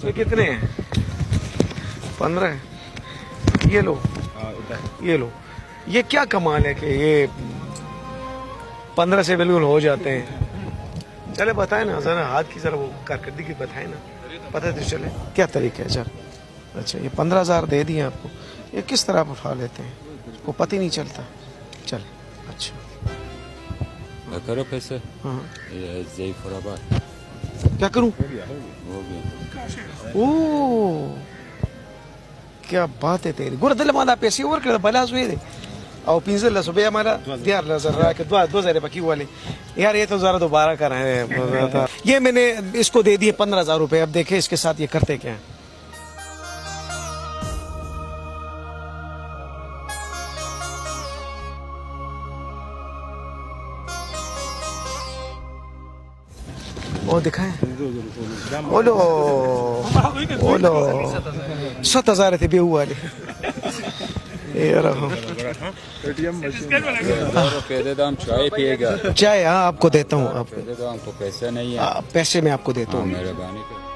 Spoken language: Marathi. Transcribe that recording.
तो कितने हैं? 15। ये लो, ये लो। ये क्या कमाल है कि ये 15 से बिल्कुल हो जाते हैं। चले बताए ना जरा, हाथ की जरा वो कारकर्दगी बताए ना, पता तो चले क्या तरीका है सर। अच्छा, ये 15,000 दे दिए आपको, ये किस तरह आप उठा लेते हैं, वो पता ही नहीं चलता। चले अच्छा करो पैसे। हाँ, क्या करूं? ओ क्या बात है तेरी गुरदल मादा पैसे और कर बला जुए او 15 रुपये हमारा दियार नजर रहा कि 2000 बाकी वाले यार, ये तो जरा दोबारा कर रहे हैं। ये मैंने इसको दे दिए 15,000 रुपये। अब देखे इसके साथ ये करते क्या है। वो दिखाएं, ओलो ओलो 7,000 थे बेहू वाले। ये रहो चाय पिएगा। चाय, हाँ आपको देता हूँ, आपको दे दो, हमको पैसे नहीं है। पैसे मैं आपको देता हूँ। मेहरबानी।